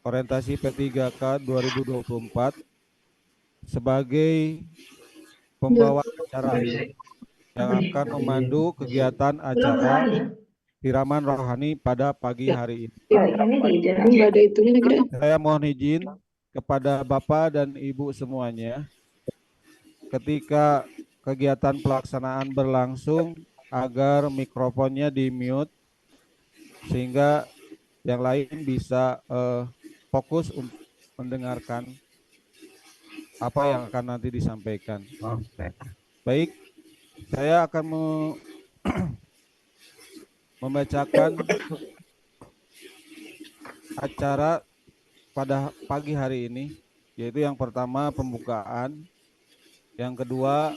orientasi P3K 2024 sebagai pembawa acara yang akan memandu kegiatan acara siraman rohani pada pagi hari ini. Saya mohon izin kepada Bapak dan Ibu semuanya, ketika kegiatan pelaksanaan berlangsung agar mikrofonnya di-mute sehingga yang lain bisa fokus untuk mendengarkan apa yang akan nanti disampaikan. Baik, saya akan membacakan acara pada pagi hari ini, yaitu yang pertama pembukaan, yang kedua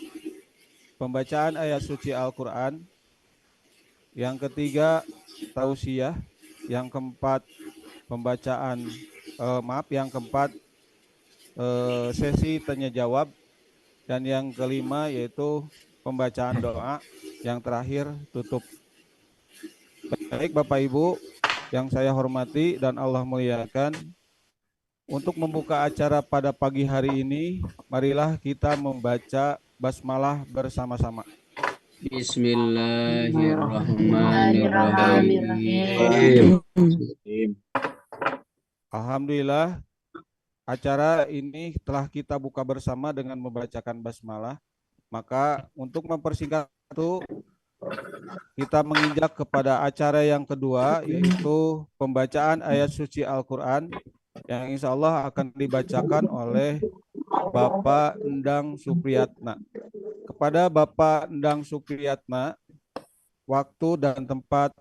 pembacaan ayat suci Al-Quran, yang ketiga tausiah, yang keempat yang keempat sesi tanya jawab, dan yang kelima yaitu pembacaan doa, yang terakhir tutup. Baik Bapak Ibu yang saya hormati dan Allah muliakan, untuk membuka acara pada pagi hari ini, marilah kita membaca basmalah bersama-sama. Bismillahirrahmanirrahim. Alhamdulillah, acara ini telah kita buka bersama dengan membacakan basmalah. Maka untuk mempersingkat itu, kita menginjak kepada acara yang kedua, yaitu pembacaan ayat suci Al-Quran, yang insya Allah akan dibacakan oleh Bapak Endang Supriyatna. Kepada Bapak Endang Supriyatna, waktu dan tempat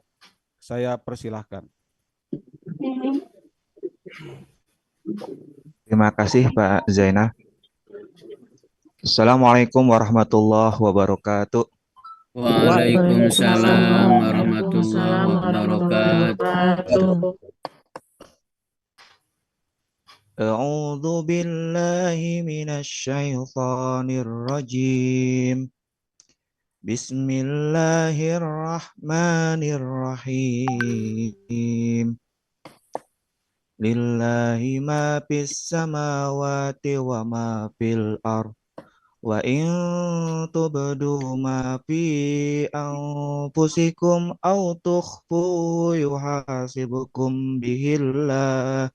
saya persilahkan. Terima kasih Pak Zainal. Assalamualaikum warahmatullahi wabarakatuh. Waalaikumsalam warahmatullahi wabarakatuh. A'udzu billahi minasyaitonir rajim. Bismillahirrahmanirrahim. Lillahi ma fis samawati wa ma fil ardh. Wa in tubdu ma fi anfusikum aw tukhfu yuhasibukum bihillah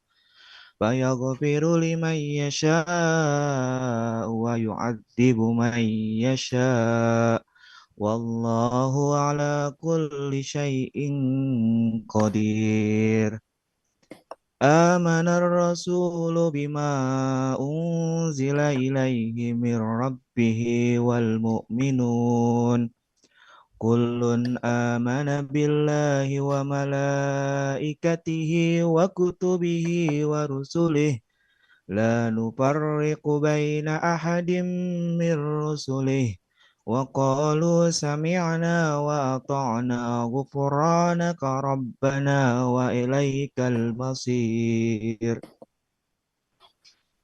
fayaghfiru liman yasha' wa yu'adzibu man yasha' wallahu ala kulli syai'in qadir. Amanar rasulu bima unzila ilaihi min rabbihi wal mu'minun kullun amana billahi wa malaikatihi wa kutubihi wa rusulihi la nufarriqu baina ahadim min rusulihi wa qalu sami'na wa ata'na ghufranaka rabbana wa ilaikal masir.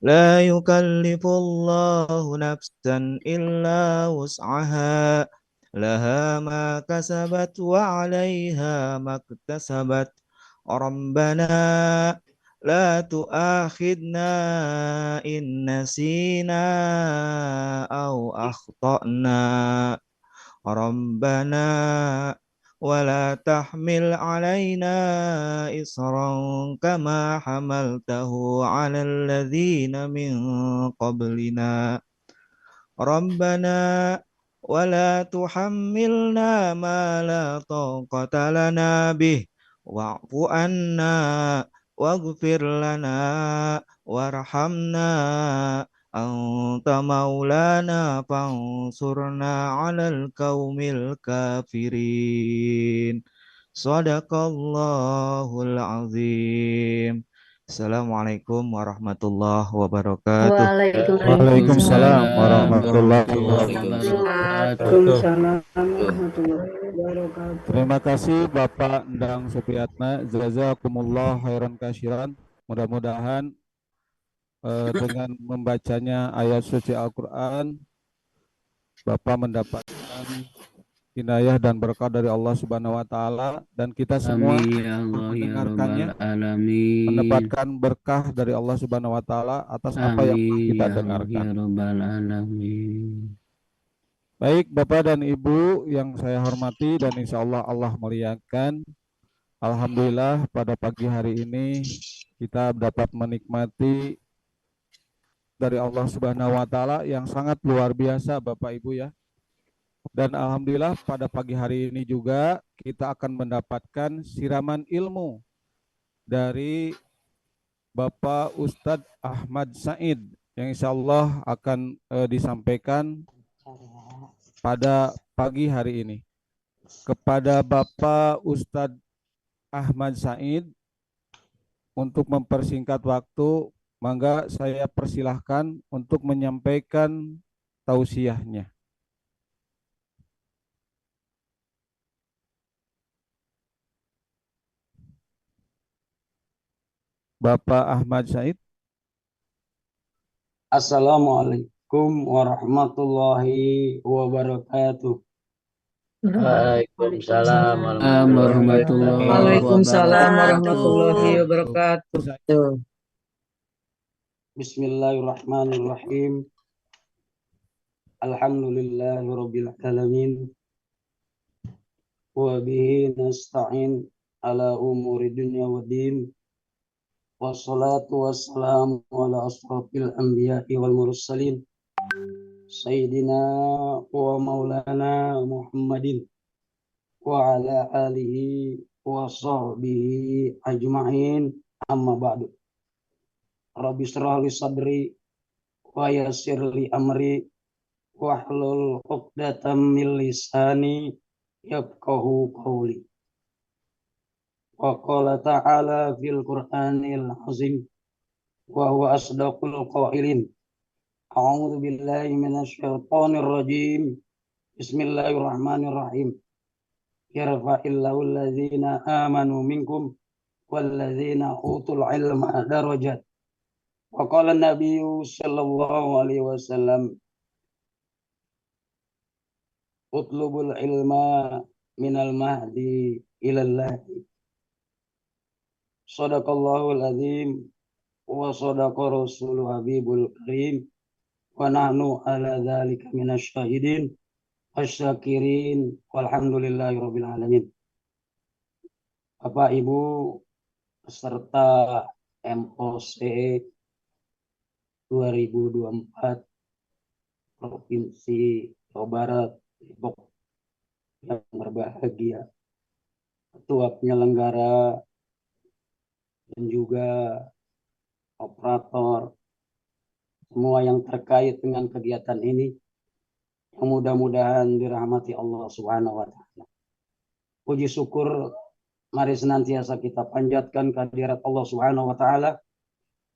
La yukallifullahu nafsan illa wus'aha laha ma kasabat wa 'alaiha maktasabat. Rabbana la tu'akhidna in nasina aw akhtana. Rabbana wala tahmil alaina isran kama hamaltahu ala alladhina min qablina. Rabbana wala tuhammilna ma la taqata lana bih wa'fu anna waghfir lana warhamna anta maulana fansurna 'alal qaumil kafirin. Shadaqallahul azim. Assalamualaikum warahmatullahi wabarakatuh. Waalaikumsalam warahmatullahi wabarakatuh. Terima kasih Bapak Endang Supriyatna. Jazakumullah khairan katsiran. Mudah-mudahan dengan membacanya ayat suci Al-Quran, Bapak mendapatkan inayah dan berkah dari Allah Subhanahu wa taala dan kita semua Amin ya yang Allah ya Rabbal mendengarkannya Alamin. mendapatkan berkah dari Allah Subhanahu wa taala atas apa yang telah Amin kita ya Allah ya dengarkan. Rabbal Alamin. Baik Bapak dan Ibu yang saya hormati dan insya Allah Allah muliakan. Alhamdulillah pada pagi hari ini kita dapat menikmati dari Allah Subhanahu wa taala yang sangat luar biasa Bapak Ibu ya. Dan alhamdulillah pada pagi hari ini juga kita akan mendapatkan siraman ilmu dari Bapak Ustadz Ahmad Said yang insya Allah akan disampaikan pada pagi hari ini. Kepada Bapak Ustadz Ahmad Said untuk mempersingkat waktu, mangga saya persilahkan untuk menyampaikan tausiahnya. Bapak Ahmad Said. Assalamualaikum warahmatullahi wabarakatuh. Waalaikumsalam Warahmatullahi Waalaikumsalam warahmatullahi wabarakatuh. wabarakatuh. Bismillahirrahmanirrahim. Alhamdulillahirabbil alamin. Wa bihi nasta'in ala umuri dunya waddin. Wassalatu wassalamu ala asrofil anbiya'i wal mursalin. Sayyidina wa maulana Muhammadin wa ala alihi wa sahbihi ajma'in, amma ba'du. Rabbi shrah li sadri wa yassir li amri wahlul 'uqdatam min lisani yafqahu qawli. Wa qala ta'ala fil Qur'anil azim wa huwa asdaqul qailin. A'udzu billahi minasy syaithanir rajim. Bismillahirrahmanirrahim. Yarfa'illahu alladzina amanu minkum walladzina utul ilma darajat. Wa qala an-nabiyyu sallallahu alaihi wasallam, utlubul ilma minal mahdi ilal lahdi. Shadaqallahul azim wa sadaqa rasulul habibul karim wa nahnu ala dzalika minasy syahidin wasyakirin walhamdulillahi rabbil alamin. Bapak Ibu peserta MOC 2024 Provinsi Jawa Barat Depok yang berbahagia, ketua penyelenggara dan juga operator, semua yang terkait dengan kegiatan ini, yang mudah-mudahan dirahmati Allah Subhanahu wa taala. Puji syukur mari senantiasa kita panjatkan kehadirat Allah Subhanahu wa taala.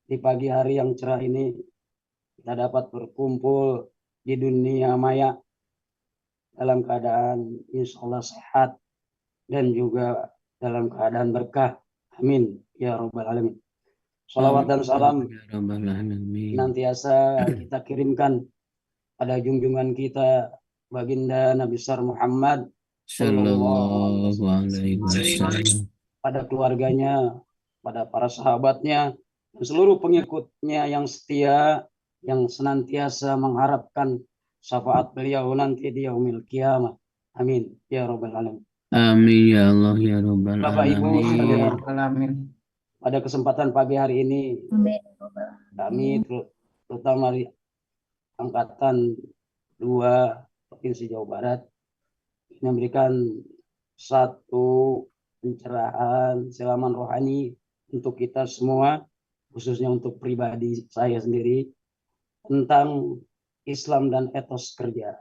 Di pagi hari yang cerah ini kita dapat berkumpul di dunia maya dalam keadaan insya Allah sehat dan juga dalam keadaan berkah. Amin ya rabbal alamin. Salawat dan salam senantiasa kita kirimkan pada junjungan kita baginda Nabi besar Muhammad Sallallahu alaihi wasallam. pada keluarganya, pada para sahabatnya, dan seluruh pengikutnya yang setia, yang senantiasa mengharapkan syafaat beliau nanti di yaumil qiyamah. Amin ya rabbal alamin. Amin ya Allah ya Rabbal Bapak Ibu sekalian, Alamin. pada kesempatan pagi hari ini kami terutama di angkatan 2 Provinsi Jawa Barat memberikan satu pencerahan siraman rohani untuk kita semua, khususnya untuk pribadi saya sendiri, tentang Islam dan etos kerja.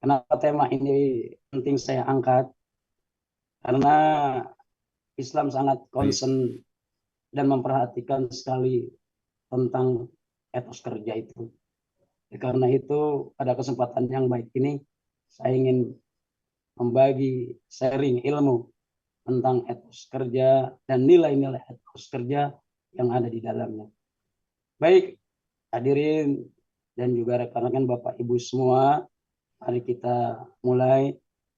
Kenapa tema ini penting saya angkat? Karena Islam sangat concern dan memperhatikan sekali tentang etos kerja itu. Karena itu pada kesempatan yang baik ini saya ingin membagi sharing ilmu tentang etos kerja dan nilai-nilai etos kerja yang ada di dalamnya. Baik, hadirin dan juga rekan-rekan Bapak Ibu semua, mari kita mulai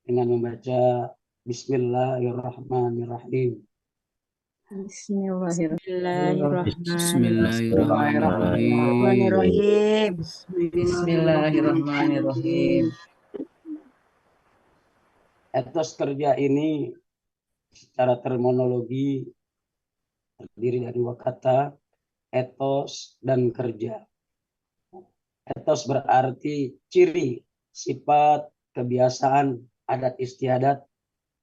dengan membaca Bismillahirrahmanirrahim. Bismillahirrahmanirrahim. Bismillahirrahmanirrahim. Etos kerja ini secara terminologi terdiri dari dua kata, etos dan kerja. Etos berarti ciri, sifat, kebiasaan, adat istiadat,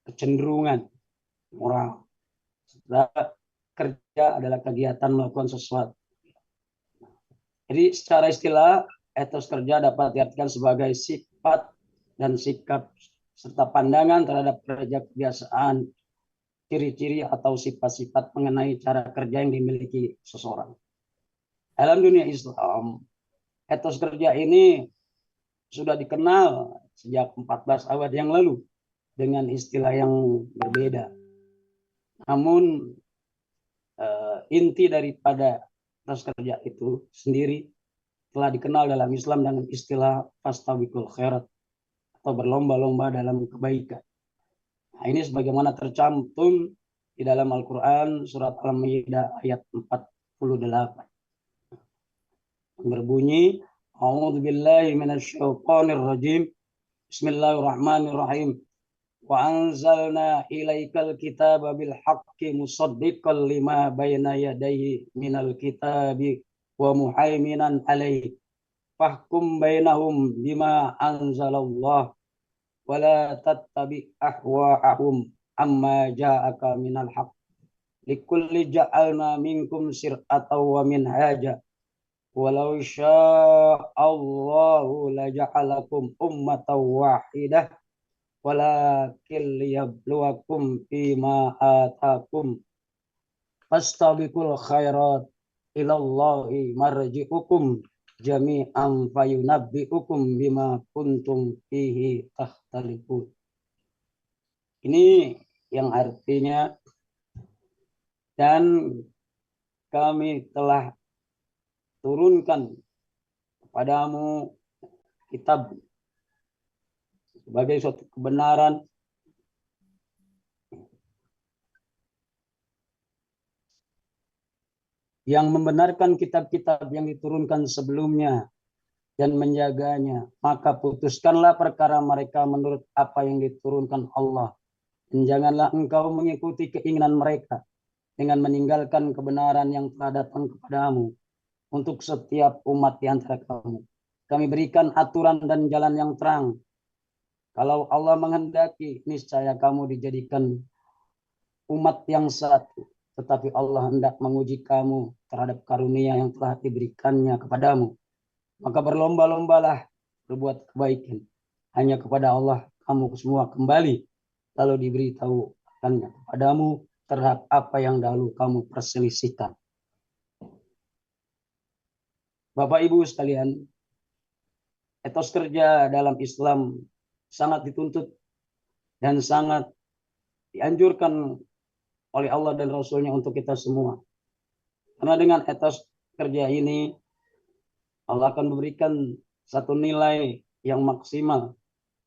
kecenderungan, moral. Setelah kerja adalah kegiatan melakukan sesuatu. Jadi secara istilah, etos kerja dapat diartikan sebagai sifat dan sikap serta pandangan terhadap kerja kebiasaan, ciri-ciri atau sifat-sifat mengenai cara kerja yang dimiliki seseorang. Dalam dunia Islam, etos kerja ini sudah dikenal sejak 14 abad yang lalu dengan istilah yang berbeda. Namun inti daripada etos kerja itu sendiri telah dikenal dalam Islam dengan istilah fastabiqul khairat atau berlomba-lomba dalam kebaikan. Nah, ini sebagaimana tercantum di dalam Al-Quran surat Al-Maidah ayat 48. Berbunyi, A'udzubillahi minasyaitonir rajim. Bismillahirrahmanirrahim. Wa anzalna ilaikal kitaba bil haqqi musaddiqan lima bayna yadayhi minal kitabi wa muhaiminan alaihi. Fahkum bainahum bima anzalallah wa la tattabi ahwa'ahum amma ja'aka minal haqq. Likulli ja'alna minkum sir'atan wa minhaja. Walau sya'allahu laja'alakum ummatan wahidah walakin liyabluwakum fima atakum fastabiqul khairat ilallahi marji'ukum jami'an fayunabbi'ukum bima kuntum fihi takhtalifun. Ini yang artinya, dan kami telah turunkan kepadamu kitab sebagai suatu kebenaran yang membenarkan kitab-kitab yang diturunkan sebelumnya dan menjaganya. Maka putuskanlah perkara mereka menurut apa yang diturunkan Allah. Dan janganlah engkau mengikuti keinginan mereka dengan meninggalkan kebenaran yang telah datang kepadamu untuk setiap umat di antara kamu. Kami berikan aturan dan jalan yang terang. Kalau Allah menghendaki, niscaya kamu dijadikan umat yang satu. Tetapi Allah hendak menguji kamu terhadap karunia yang telah diberikannya kepadamu. Maka berlomba-lombalah berbuat kebaikan. Hanya kepada Allah kamu semua kembali. Lalu diberitahu akannya kepadamu terhadap apa yang dahulu kamu perselisihkan. Bapak Ibu sekalian, etos kerja dalam Islam sangat dituntut dan sangat dianjurkan oleh Allah dan Rasulnya untuk kita semua. Karena dengan etos kerja ini, Allah akan memberikan satu nilai yang maksimal,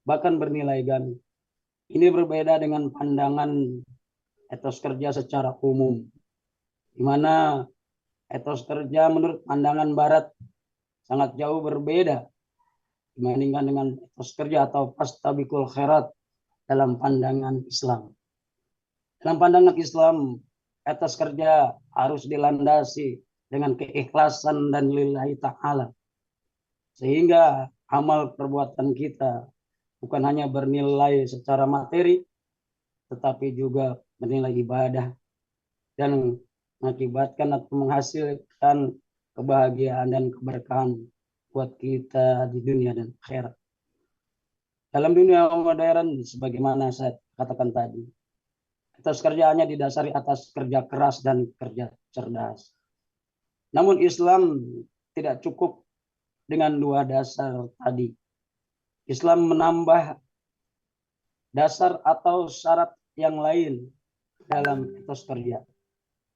bahkan bernilai ganda. Ini berbeda dengan pandangan etos kerja secara umum, di mana etos kerja menurut pandangan Barat sangat jauh berbeda dibandingkan dengan etos kerja atau fastabiqul khairat dalam pandangan Islam. Dalam pandangan Islam, etos kerja harus dilandasi dengan keikhlasan dan lillahi ta'ala. Sehingga amal perbuatan kita bukan hanya bernilai secara materi, tetapi juga bernilai ibadah dan mengakibatkan atau menghasilkan kebahagiaan dan keberkahan buat kita di dunia dan akhirat. Dalam dunia modern, sebagaimana saya katakan tadi, etos kerjaannya didasari atas kerja keras dan kerja cerdas. Namun Islam tidak cukup dengan dua dasar tadi. Islam menambah dasar atau syarat yang lain dalam etos kerja,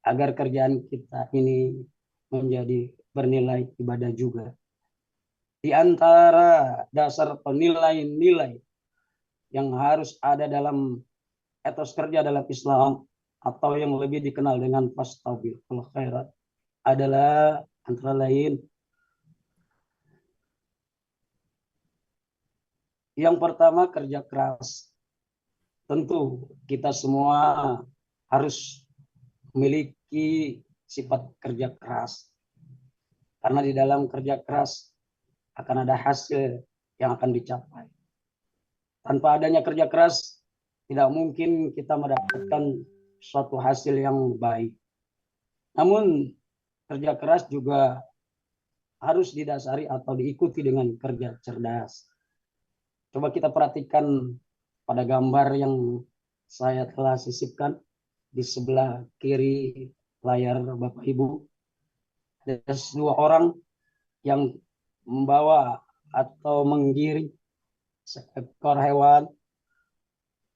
agar kerjaan kita ini menjadi bernilai ibadah juga. Di antara dasar atau nilai-nilai yang harus ada dalam etos kerja dalam Islam, atau yang lebih dikenal dengan fastabiqul khairat, adalah antara lain yang pertama kerja keras. Tentu kita semua harus memiliki sifat kerja keras, karena di dalam kerja keras akan ada hasil yang akan dicapai. Tanpa adanya kerja keras, tidak mungkin kita mendapatkan suatu hasil yang baik. Namun kerja keras juga harus didasari atau diikuti dengan kerja cerdas. Coba kita perhatikan pada gambar yang saya telah sisipkan di sebelah kiri layar Bapak Ibu. Ada dua orang yang membawa atau menggiring seekor hewan,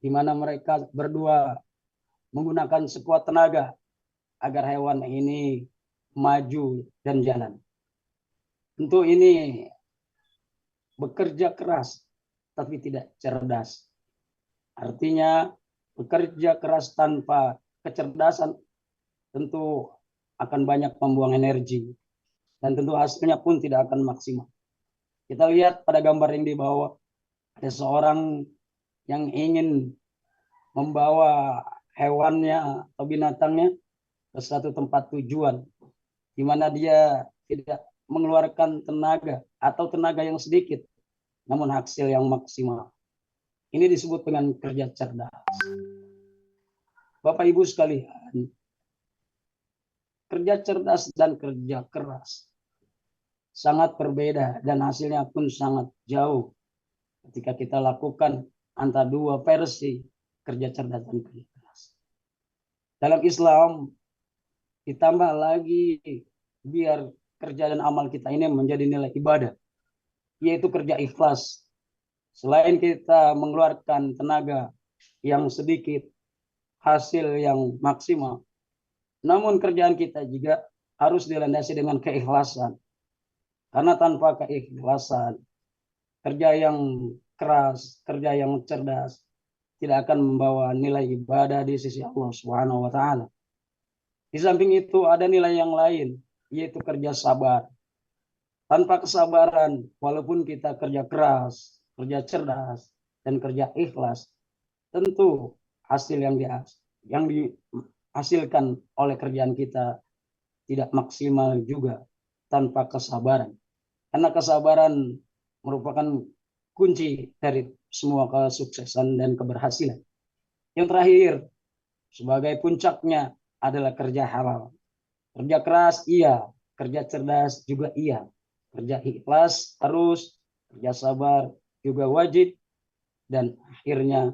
di mana mereka berdua menggunakan sekuat tenaga agar hewan ini maju dan jalan. Tentu ini bekerja keras tapi tidak cerdas. Artinya bekerja keras tanpa kecerdasan tentu akan banyak membuang energi, dan tentu hasilnya pun tidak akan maksimal. Kita lihat pada gambar yang di bawah, ada seorang yang ingin membawa hewannya atau binatangnya ke suatu tempat tujuan, di mana dia tidak mengeluarkan tenaga atau tenaga yang sedikit, namun hasil yang maksimal. Ini disebut dengan kerja cerdas. Bapak Ibu sekalian, kerja cerdas dan kerja keras sangat berbeda, dan hasilnya pun sangat jauh ketika kita lakukan antara dua versi kerja cerdas dan kerja keras. Dalam Islam ditambah lagi biar kerja dan amal kita ini menjadi nilai ibadah, yaitu kerja ikhlas. Selain kita mengeluarkan tenaga yang sedikit, hasil yang maksimal, namun kerjaan kita juga harus dilandasi dengan keikhlasan. Karena tanpa keikhlasan, kerja yang keras, kerja yang cerdas tidak akan membawa nilai ibadah di sisi Allah Subhanahu wa taala. Di samping itu ada nilai yang lain, yaitu kerja sabar. Tanpa kesabaran, walaupun kita kerja keras, kerja cerdas, dan kerja ikhlas, tentu hasil yang dihasilkan oleh kerjaan kita tidak maksimal juga tanpa kesabaran. Karena kesabaran merupakan kunci dari semua kesuksesan dan keberhasilan. Yang terakhir, sebagai puncaknya adalah kerja halal. Kerja keras iya, kerja cerdas juga iya. Kerja ikhlas harus, kerja sabar juga wajib, dan akhirnya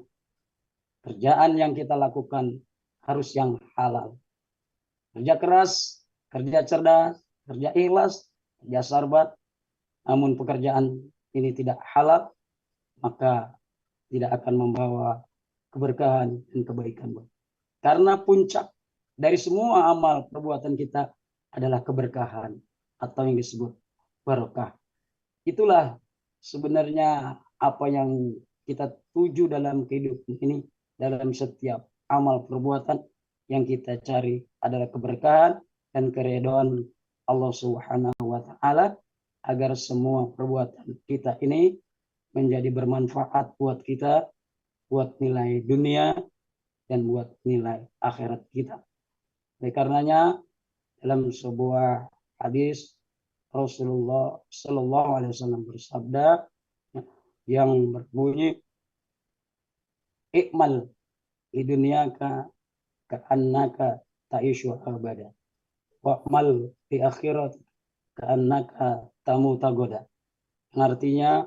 kerjaan yang kita lakukan harus yang halal. Kerja keras, kerja cerdas, kerja ikhlas, kerja sabar, namun pekerjaan ini tidak halal, maka tidak akan membawa keberkahan dan kebaikan. Karena puncak dari semua amal perbuatan kita adalah keberkahan atau yang disebut barokah. Itulah sebenarnya apa yang kita tuju dalam kehidupan ini. Dalam setiap amal perbuatan yang kita cari adalah keberkahan dan keridhaan Allah Subhanahu wa taala, agar semua perbuatan kita ini menjadi bermanfaat buat kita, buat nilai dunia dan buat nilai akhirat kita. Oleh karenanya dalam sebuah hadis Rasulullah Shallallahu Alaihi Wasallam bersabda yang berbunyi, "Ikmal di dunyaka ka'annaka ta'ishu abada, wa'mal di akhirat ka'annaka tamuta goda." Artinya,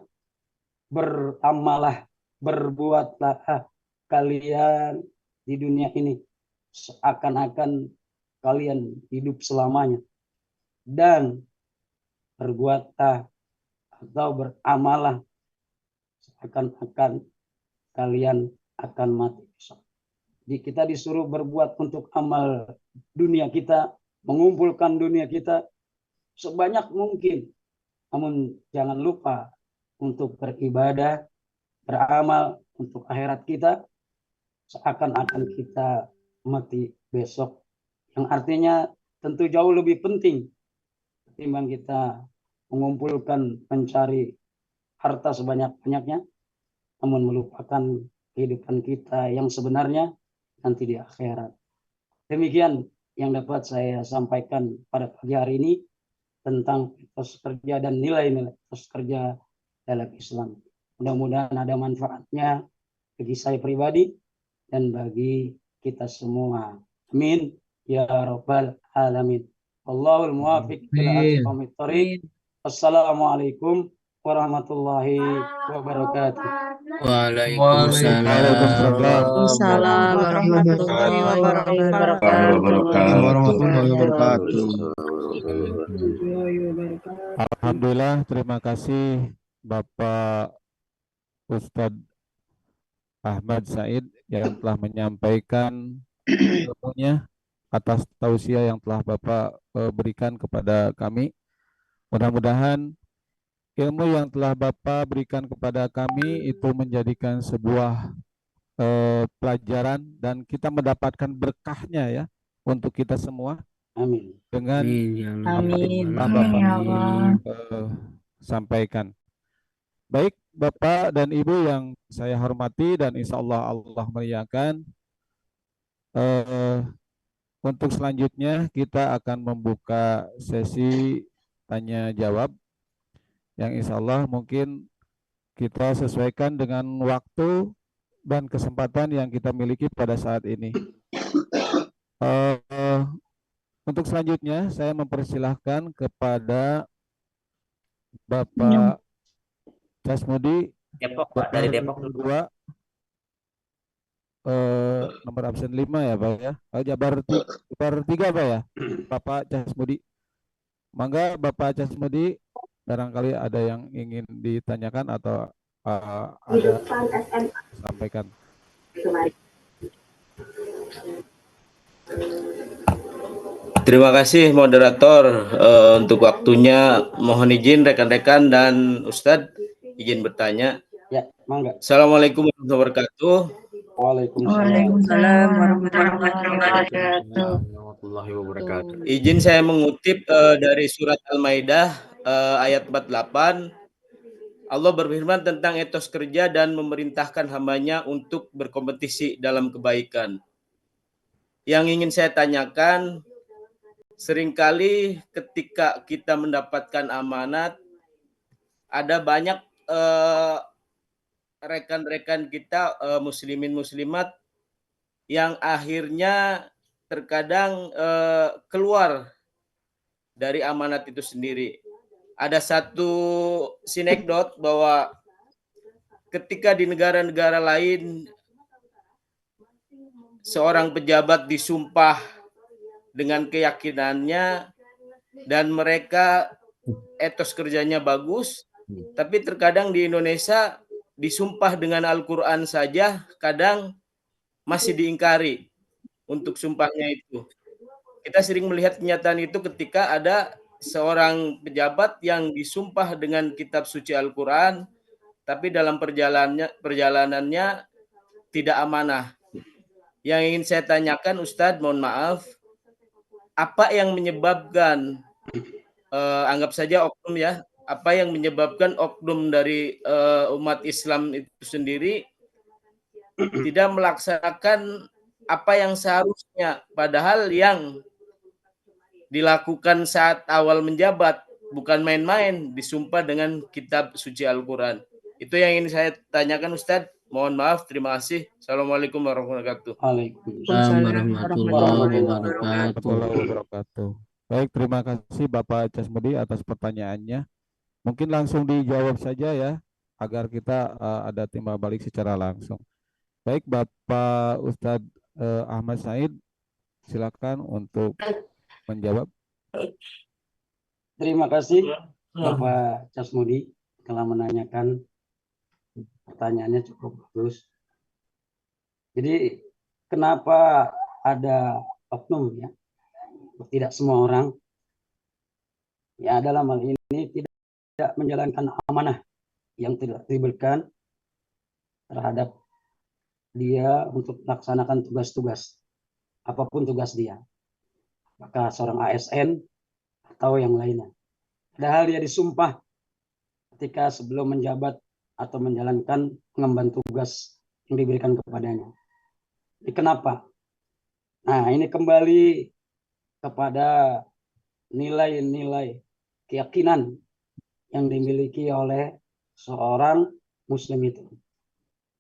beramalah, berbuatlah kalian di dunia ini seakan-akan kalian hidup selamanya, dan berbuatlah atau beramalah seakan-akan kalian akan mati besok. Jadi kita disuruh berbuat untuk amal dunia kita, mengumpulkan dunia kita sebanyak mungkin. Namun jangan lupa untuk beribadah, beramal untuk akhirat kita, seakan-akan kita mati besok, yang artinya tentu jauh lebih penting ketimbang kita mengumpulkan, mencari harta sebanyak-banyaknya, namun melupakan kehidupan kita yang sebenarnya nanti di akhirat. Demikian yang dapat saya sampaikan pada pagi hari ini tentang etos kerja dan nilai-nilai etos kerja dalam Islam. Mudah-mudahan ada manfaatnya bagi saya pribadi dan bagi kita semua. Amin ya rabbal alamin. Wallahul muwaffiq ila aqwamit thoriq. Assalamualaikum warahmatullahi wabarakatuh. Waalaikumsalam. Waalaikumsalam warahmatullahi wabarakatuh. Warahmatullahi wabarakatuh. Alhamdulillah, terima kasih Bapak Ustadz Ahmad Said yang telah menyampaikan ilmunya atas tausiah yang telah Bapak berikan kepada kami. Mudah-mudahan ilmu yang telah Bapak berikan kepada kami itu menjadikan sebuah pelajaran dan kita mendapatkan berkahnya ya untuk kita semua Amin. dengan Amin ya Allah. apa yang telah Amin. Bapak Ya Allah. sampaikan. Baik Bapak dan Ibu yang saya hormati dan insya Allah Allah muliakan, untuk selanjutnya kita akan membuka sesi tanya jawab yang insya Allah mungkin kita sesuaikan dengan waktu dan kesempatan yang kita miliki pada saat ini. Untuk selanjutnya saya mempersilahkan kepada Bapak Casmudi Depok, Pak, dari Depok. 2, nomor absen 5 ya Pak ya. Jabar 3 Pak ya. Bapak Casmudi. Mangga Bapak Casmudi, barangkali ada yang ingin ditanyakan atau ada sampaikan. Terima kasih moderator untuk waktunya. Mohon izin rekan-rekan dan Ustadz izin bertanya. Ya, mangga. Assalamualaikum warahmatullahi wabarakatuh. Waalaikumsalam warahmatullahi wabarakatuh. Izin saya mengutip dari surat Al-Maidah ayat 48. Allah berfirman tentang etos kerja dan memerintahkan hambanya untuk berkompetisi dalam kebaikan. Yang ingin saya tanyakan, seringkali ketika kita mendapatkan amanat, ada banyak rekan-rekan kita muslimin muslimat yang akhirnya terkadang keluar dari amanat itu sendiri. Ada satu sinekdot bahwa ketika di negara-negara lain seorang pejabat disumpah dengan keyakinannya dan mereka etos kerjanya bagus, tapi terkadang di Indonesia disumpah dengan Al-Quran saja kadang masih diingkari untuk sumpahnya itu. Kita sering melihat kenyataan itu ketika ada seorang pejabat yang disumpah dengan kitab suci Al-Quran, tapi dalam perjalanannya tidak amanah. Yang ingin saya tanyakan Ustadz, mohon maaf, apa yang menyebabkan, anggap saja oknum ya, apa yang menyebabkan oknum dari umat Islam itu sendiri tidak melaksanakan apa yang seharusnya, padahal yang dilakukan saat awal menjabat bukan main-main, disumpah dengan kitab suci Al-Quran. Itu yang ingin saya tanyakan Ustadz. Mohon maaf, terima kasih. Assalamualaikum warahmatullahi wabarakatuh. Waalaikumsalam warahmatullahi wabarakatuh. Baik, terima kasih Bapak Casmudi atas pertanyaannya. Mungkin langsung dijawab saja ya, agar kita ada timbal balik secara langsung. Baik, Bapak Ustadz Ahmad Said, silakan untuk menjawab. Terima kasih Bapak Casmudi telah menanyakan, pertanyaannya cukup bagus. Jadi kenapa ada oknum ya? Tidak semua orang ya dalam hal ini tidak menjalankan amanah yang tidak diberikan terhadap dia untuk melaksanakan tugas-tugas, apapun tugas dia, apakah seorang ASN atau yang lainnya. Padahal dia disumpah ketika sebelum menjabat atau menjalankan pengemban tugas yang diberikan kepadanya. Ini kenapa? Nah, ini kembali kepada nilai-nilai keyakinan yang dimiliki oleh seorang muslim itu.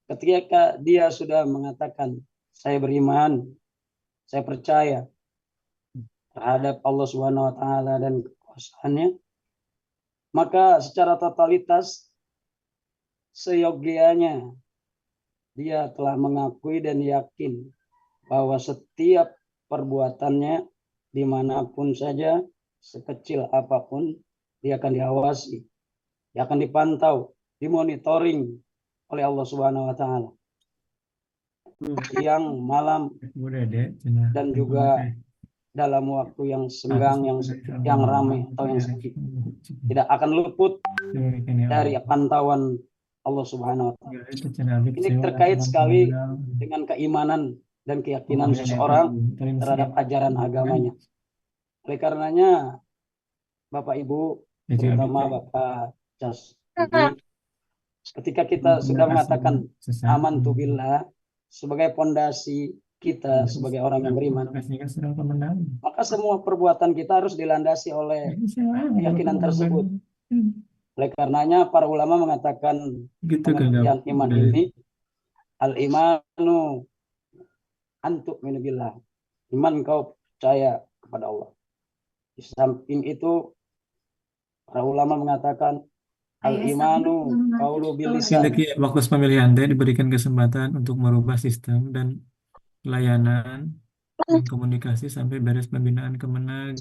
Ketika dia sudah mengatakan, saya beriman, saya percaya terhadap Allah Subhanahu wa taala dan kekuasaannya, maka secara totalitas seyogianya dia telah mengakui dan yakin bahwa setiap perbuatannya dimanapun saja, sekecil apapun, dia akan diawasi, dia akan dipantau, dimonitoring oleh Allah Subhanahu wa taala. Siang, malam, dan juga dalam waktu yang senggang, yang ramai atau yang sepi, tidak akan luput dari pantauan Allah Subhanahu wa taala. Ini terkait sekali dengan keimanan dan keyakinan seseorang terhadap ajaran agamanya. Oleh karenanya, Bapak Ibu, terutama Bapak Cas, ketika kita sudah mengatakan amantu billah sebagai pondasi kita sebagai orang yang beriman, maka semua perbuatan kita harus dilandasi oleh keyakinan tersebut. Oleh karenanya para ulama mengatakan pengertian iman ini, al-imanu antuk minubillah, iman kau percaya kepada Allah. Di samping itu para ulama mengatakan al-imanu qaulu bil lisan. Waktu pemilihan dia diberikan kesempatan untuk merubah sistem dan pelayanan dan komunikasi sampai beres pembinaan Kemenag,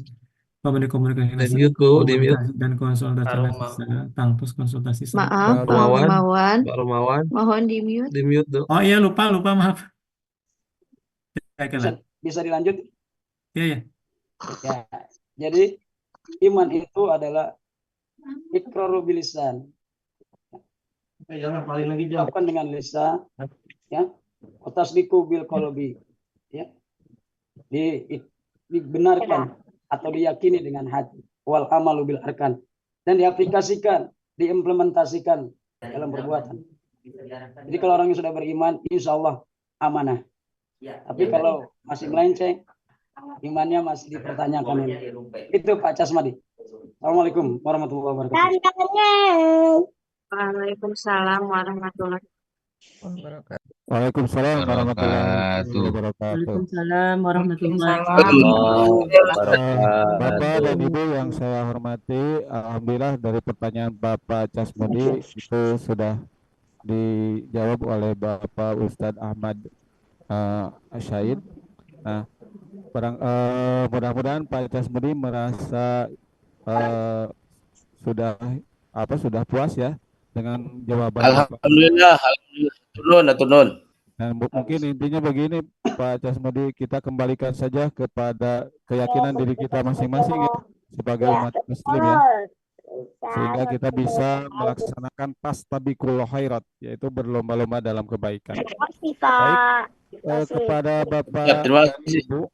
Pembina Komunikasi Nasional, komunikasi dan konsultasi nasional, tangtus konsultasi. Maaf, Pak Rumawan. Mohon di mute. Tuh. Oh iya, lupa maaf. Bisa dilanjut? Iya. Ya, jadi iman itu adalah iqraru bil lisan. Ucapkan dengan lisan, ya. Tasdiqu bil qalbi, ya. Dibenarkan atau diyakini dengan hati, wal amalu bil arkan, dan diaplikasikan, diimplementasikan dalam perbuatan. Jadi kalau orang yang sudah beriman, insya Allah amanah. Tapi kalau masih melenceng, imannya masih dipertanyakan. Itu Pak Casmadi. Assalamualaikum warahmatullahi wabarakatuh. Waalaikumsalam warahmatullahi wabarakatuh. Waalaikumsalam warahmatullahi wabarakatuh. Waalaikumsalam warahmatullahi wabarakatuh. Bapak dan Ibu yang saya hormati, alhamdulillah dari pertanyaan Bapak Casmudi itu sudah dijawab oleh Bapak Ustadz Ahmad Syahid. Nah, mudah-mudahan Pak Casmudi merasa sudah puas ya dengan jawaban. Alhamdulillah. Turun. Dan mungkin intinya begini Pak Casmudi, kita kembalikan saja kepada keyakinan diri kita masing-masing ya, sebagai umat muslim ya, sehingga kita bisa melaksanakan tastabiqul khairat, yaitu berlomba-lomba dalam kebaikan. Baik, kepada Bapak dan Ibu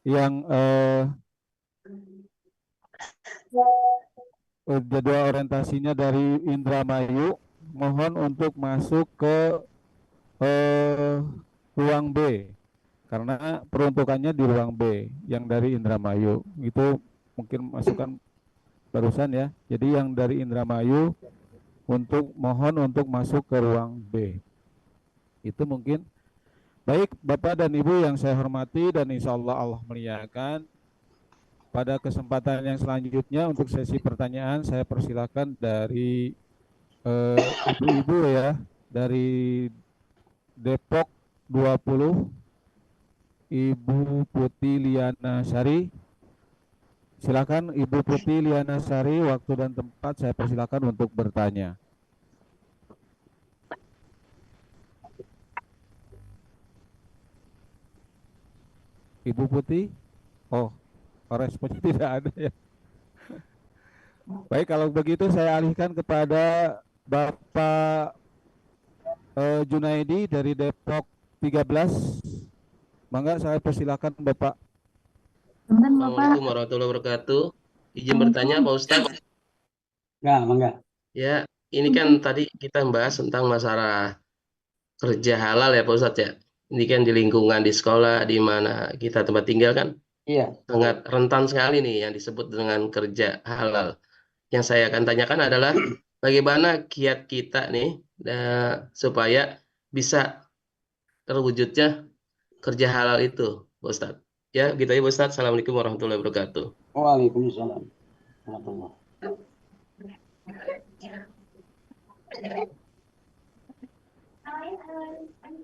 yang jadwal orientasinya dari Indramayu, mohon untuk masuk ke ruang B, karena peruntukannya di ruang B yang dari Indramayu. Itu mungkin masukan barusan ya. Jadi yang dari Indramayu mohon untuk masuk ke ruang B. Itu mungkin. Baik Bapak dan Ibu yang saya hormati dan insya Allah muliakan, pada kesempatan yang selanjutnya untuk sesi pertanyaan saya persilakan dari ibu-ibu ya, dari Depok 20, Ibu Putih Liana Sari. Silakan Ibu Putih Liana Sari, waktu dan tempat saya persilakan untuk bertanya. Ibu Putih? Oh, responnya tidak ada ya. Baik, kalau begitu saya alihkan kepada Bapak Junaidi dari Depok 13. Mangga saya persilakan Bapak. Assalamualaikum warahmatullahi wabarakatuh. Izin bertanya Pak Ustadz. Mangga. Ya, ini kan tadi kita membahas tentang masalah kerja halal ya Pak Ustadz ya. Ini kan di lingkungan di sekolah di mana kita tempat tinggal kan Iya. sangat rentan sekali nih yang disebut dengan kerja halal. Yang saya akan tanyakan adalah bagaimana kiat kita nih supaya bisa terwujudnya kerja halal itu, Pak Ustadz. Ya, gitu ya Pak Ustadz. Assalamualaikum warahmatullahi wabarakatuh. Waalaikumsalam warahmatullahi.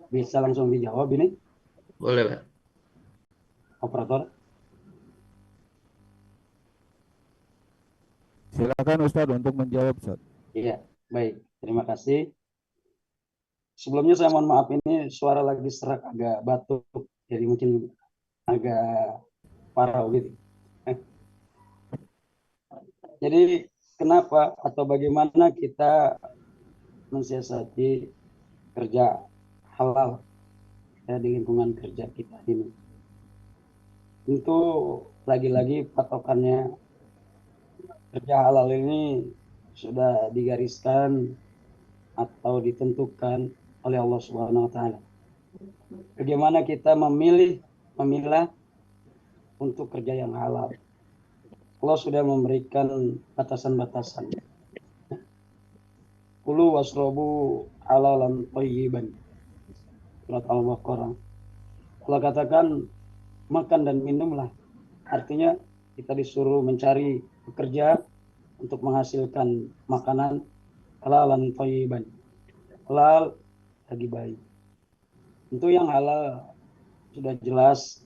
Bisa langsung dijawab ini, Boleh, Pak. operator? Silakan Ustadz untuk menjawab, Ustadz. Iya, baik. Terima kasih. Sebelumnya saya mohon maaf, ini suara lagi serak, agak batuk, jadi mungkin agak parau gitu. Jadi kenapa atau bagaimana kita mensiasati kerja halal ya, di lingkungan kerja kita ini? Tentu lagi-lagi patokannya kerja halal ini sudah digariskan atau ditentukan oleh Allah Subhanahu wa taala. Bagaimana kita memilah untuk kerja yang halal. Allah sudah memberikan batasan-batasan. Kulu wasrobu halalan thayyiban. Surat Al-Baqarah. Allah katakan makan dan minumlah. Artinya kita disuruh mencari bekerja untuk menghasilkan makanan halalan thayyiban. Halal lagi baik. Tentu yang halal sudah jelas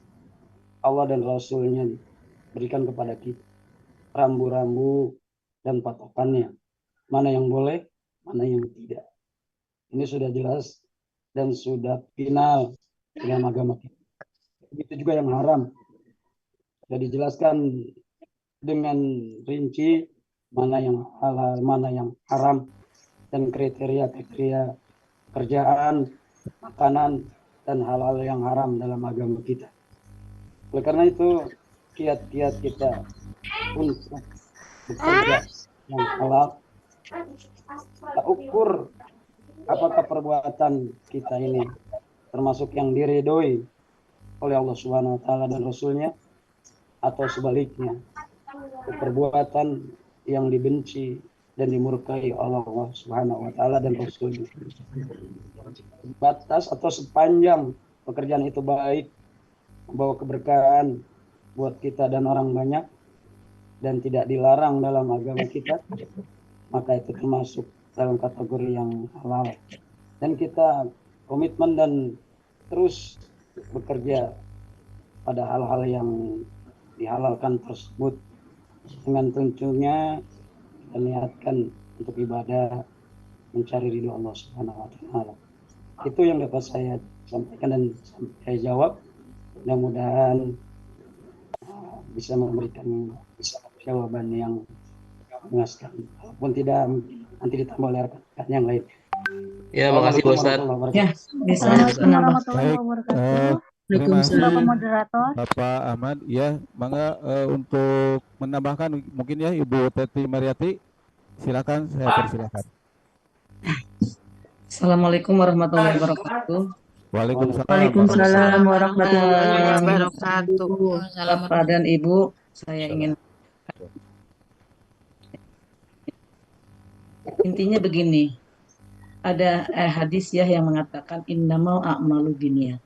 Allah dan Rasulnya berikan kepada kita rambu-rambu dan patokannya, mana yang boleh, mana yang tidak. Ini sudah jelas dan sudah final dalam agama kita. Begitu juga yang haram, sudah dijelaskan dengan rinci mana yang halal, mana yang haram, dan kriteria-kriteria kerjaan, makanan, dan hal-hal yang haram dalam agama kita. Oleh karena itu, kiat-kiat kita untuk bekerja yang halal, kita ukur apakah perbuatan kita ini termasuk yang diridhoi oleh Allah Subhanahu wa taala dan Rasulnya, atau sebaliknya perbuatan yang dibenci dan dimurkai oleh Allah Subhanahu wa taala dan Rasulnya. Batas atau sepanjang pekerjaan itu baik, membawa keberkahan buat kita dan orang banyak, dan tidak dilarang dalam agama kita, maka itu termasuk dalam kategori yang halal. Dan kita komitmen dan terus bekerja pada hal-hal yang dihalalkan tersebut, dengan tentunya kita niatkan untuk ibadah, mencari ridho Allah Subhanahu wa taala. Itu yang dapat saya sampaikan dan saya jawab. Mudah-mudahan bisa memberikan jawaban yang menguaskan. Walaupun tidak, nanti ditambah oleh rekan yang lain. Ya, makasih Pak Ustadz. Ya, bisa menambah. Terima kasih Bapak moderator. Bapak Ahmad. Ya, mangga untuk menambahkan mungkin ya Ibu Teti Mariati. Silakan, saya persilakan. Assalamualaikum warahmatullahi wabarakatuh. Waalaikumsalam. Waalaikumsalam warahmatullahi wabarakatuh. Bapak dan Ibu, saya ingin intinya begini. Ada hadis ya yang mengatakan innamal a'malu binniyat.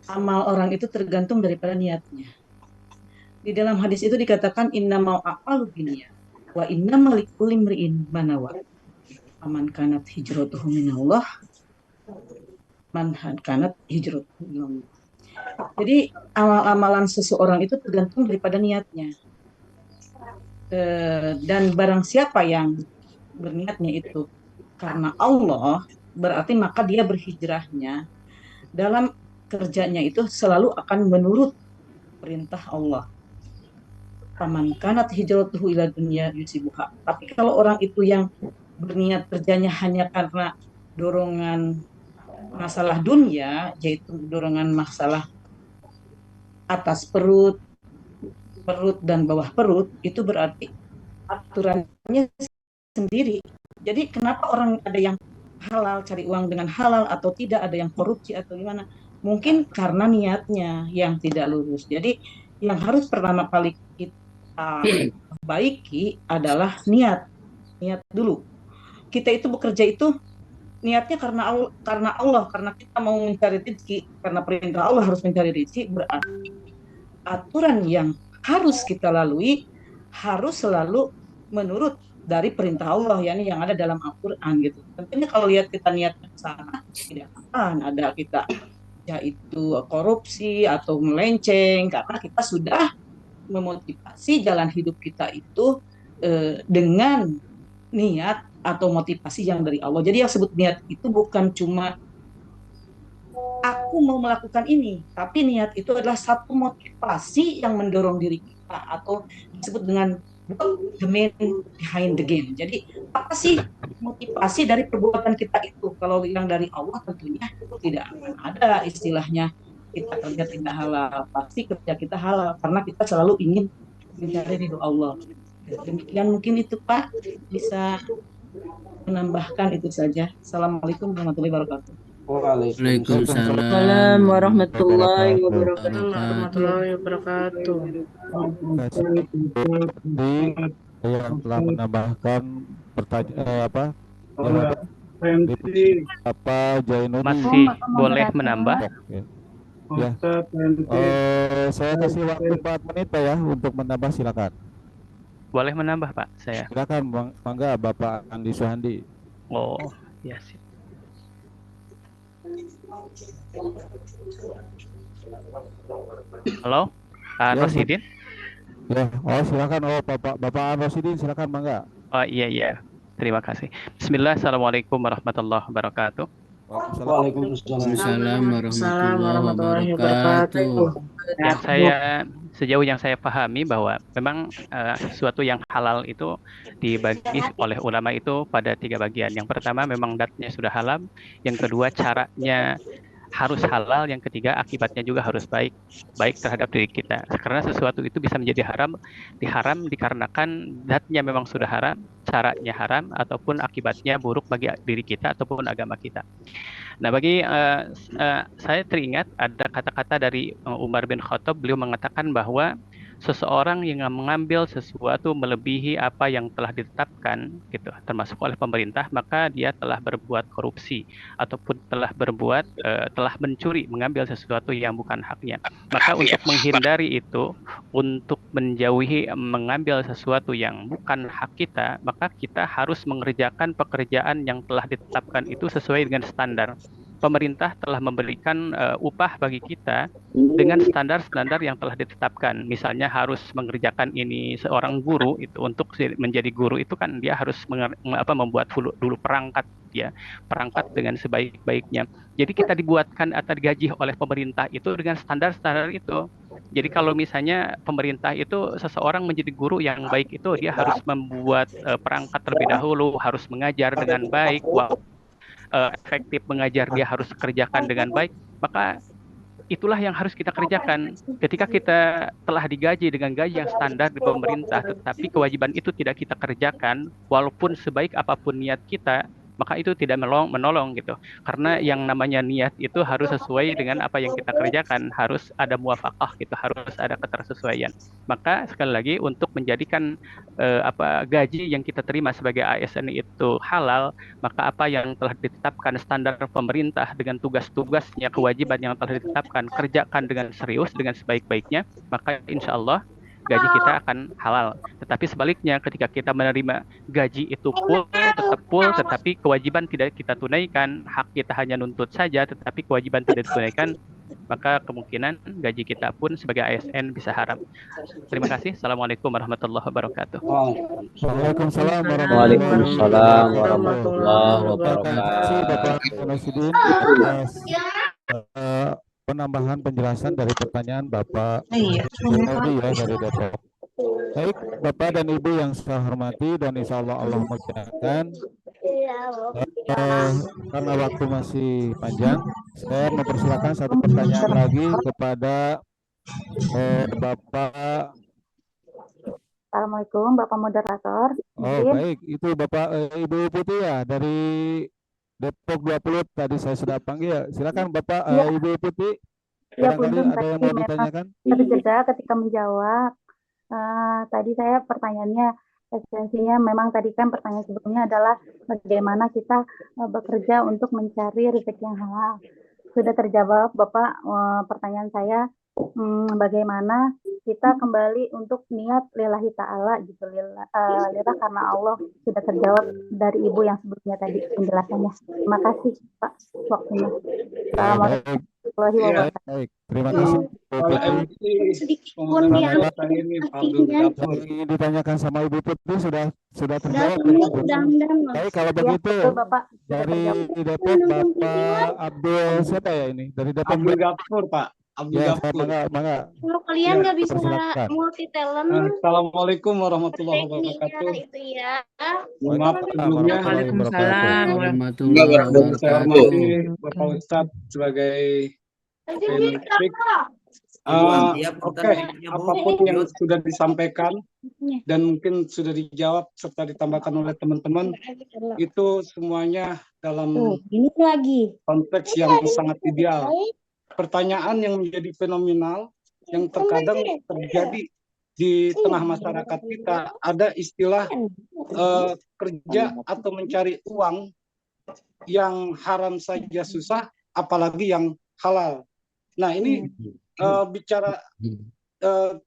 Amal orang itu tergantung daripada niatnya. Di dalam hadis itu dikatakan innamal a'malu binniyat wa innamal likulli imri'in ma nawa. Aman kanat hijratuhu minallah, man kanat hijratuhu minallah. Jadi amal-amalan seseorang itu tergantung daripada niatnya. Dan barang siapa yang berniatnya itu karena Allah, berarti maka dia berhijrahnya dalam kerjanya itu selalu akan menurut perintah Allah. Faman kanat hijratuhu ila dunya yusibuha. Tapi kalau orang itu yang berniat kerjanya hanya karena dorongan masalah dunia, yaitu dorongan masalah atas perut, perut dan bawah perut, itu berarti aturannya sendiri. Jadi kenapa orang ada yang halal, cari uang dengan halal atau tidak, ada yang korupsi atau gimana? Mungkin karena niatnya yang tidak lurus. Jadi yang harus pertama kali kita perbaiki adalah niat. Niat dulu. Kita itu bekerja itu niatnya karena Allah, karena kita mau mencari rezeki, karena perintah Allah harus mencari rezeki, berarti aturan yang harus kita lalui harus selalu menurut dari perintah Allah, yakni yang ada dalam Al-Quran gitu. Tentunya kalau lihat kita niatnya ke sana, tidak akan ada kita yaitu korupsi atau melenceng, karena kita sudah memotivasi jalan hidup kita itu dengan niat atau motivasi yang dari Allah. Jadi yang sebut niat itu bukan cuma aku mau melakukan ini, tapi niat itu adalah satu motivasi yang mendorong diri kita, atau disebut dengan the man behind the game. Jadi apa sih motivasi dari perbuatan kita itu? Kalau yang dari Allah tentunya tidak akan ada istilahnya kita kerja tidak halal, pasti kerja kita halal karena kita selalu ingin mencari ridho Allah. Demikian mungkin itu Pak, bisa menambahkan itu saja. Assalamualaikum warahmatullahi wabarakatuh. Waalaikumsalam warahmatullahi wabarakatuh. Yang telah menambahkan pertanyaan Jainuddin masih boleh menambah? Ya. Saya kasih waktu 4 menit Pak ya untuk menambah, silakan. Boleh menambah Pak saya. Silakan Mangga Bapak Andi Suhandi. Oh, ya sip. Halo, Pak Rosidin. Ya, silakan. Bapak Rosidin, silakan Mangga. Oh iya. Terima kasih. Bismillah, assalamualaikum warahmatullahi wabarakatuh. Waalaikumsalam warahmatullahi wabarakatuh. Sejauh yang saya pahami bahwa memang sesuatu yang halal itu dibagi oleh ulama itu pada 3 bagian. Yang pertama memang datnya sudah halal, yang kedua caranya harus halal, yang ketiga akibatnya juga harus baik terhadap diri kita. Karena sesuatu itu bisa menjadi haram dikarenakan zatnya memang sudah haram, caranya haram, ataupun akibatnya buruk bagi diri kita ataupun agama kita. Nah, bagi saya teringat ada kata-kata dari Umar bin Khattab. Beliau mengatakan bahwa seseorang yang mengambil sesuatu melebihi apa yang telah ditetapkan gitu, termasuk oleh pemerintah, maka dia telah berbuat korupsi ataupun telah mencuri, mengambil sesuatu yang bukan haknya. Maka untuk menghindari itu, untuk menjauhi mengambil sesuatu yang bukan hak kita, maka kita harus mengerjakan pekerjaan yang telah ditetapkan itu sesuai dengan standar. Pemerintah telah memberikan upah bagi kita dengan standar-standar yang telah ditetapkan. Misalnya harus mengerjakan ini, seorang guru itu untuk menjadi guru itu kan dia harus membuat dulu perangkat dengan sebaik-baiknya. Jadi kita dibuatkan atau digaji oleh pemerintah itu dengan standar-standar itu. Jadi kalau misalnya pemerintah itu seseorang menjadi guru yang baik itu dia harus membuat perangkat terlebih dahulu, harus mengajar dengan baik, efektif mengajar, dia harus kerjakan dengan baik, maka itulah yang harus kita kerjakan. Ketika kita telah digaji dengan gaji yang standar di pemerintah, tetapi kewajiban itu tidak kita kerjakan, walaupun sebaik apapun niat kita, maka itu tidak menolong gitu. Karena yang namanya niat itu harus sesuai dengan apa yang kita kerjakan, harus ada muwafaqah gitu, harus ada ketersesuaian. Maka sekali lagi untuk menjadikan gaji yang kita terima sebagai ASN itu halal, maka apa yang telah ditetapkan standar pemerintah dengan tugas-tugasnya, kewajiban yang telah ditetapkan, kerjakan dengan serius, dengan sebaik-baiknya, maka insya Allah gaji kita akan halal. Tetapi sebaliknya, ketika kita menerima gaji itu full, tetapi kewajiban tidak kita tunaikan, hak kita hanya nuntut saja, tetapi kewajiban tidak ditunaikan, maka kemungkinan gaji kita pun sebagai ASN bisa haram. Terima kasih. Assalamualaikum warahmatullahi wabarakatuh. Waalaikumsalam warahmatullahi wabarakatuh. Penambahan penjelasan dari pertanyaan Bapak Jainuddin ya dari Depok. Baik, Bapak dan Ibu yang saya hormati dan insya Allah Allah memudahkan. Karena waktu masih panjang, saya mempersilakan satu pertanyaan lagi kepada Bapak. Assalamualaikum Bapak Moderator. Oh baik, itu Bapak Ibu Putih ya dari Depok 20 tadi saya sudah panggil. Silakan Bapak Ibu Putih. Ya, Barangkali punten ada yang tadi mau memang ditanyakan. terjeda ketika menjawab. Tadi saya pertanyaannya esensinya memang tadi kan pertanyaan sebelumnya adalah bagaimana kita bekerja untuk mencari rezeki yang halal. Sudah terjawab Bapak pertanyaan saya, bagaimana kita kembali untuk niat lillahi ta'ala gitu, lillah karena Allah, sudah terjawab dari Ibu yang sebelumnya tadi penjelasannya. Terima kasih Pak waktunya. Assalamualaikum warahmatullahi wabarakatuh. Baik, terima kasih. Yang ingin ditanyakan sama Ibu Putri sudah terjawab. Baik, kalau begitu dari Depok Bapak Abdul siapa ya ini? Dari Depok Abdul Ghafur, Pak. Abdul ya, Ghafur. Mangga. Kalau kalian Ya, nggak bisa persilakan. multi talent, Assalamualaikum warahmatullahi wabarakatuh. itu ya. Mohon maaf sebelumnya. Waalaikumsalam warahmatullahi Yang saya wabarakatuh. hormati Bapak Ustadz sebagai penerbit. Oke, apapun yang sudah disampaikan dan mungkin sudah dijawab serta ditambahkan oleh teman-teman, itu semuanya dalam Ini lagi. konteks yang sangat ideal. Pertanyaan yang menjadi fenomenal yang terkadang terjadi di tengah masyarakat kita, ada istilah kerja atau mencari uang yang haram saja susah, apalagi yang halal. Nah ini bicara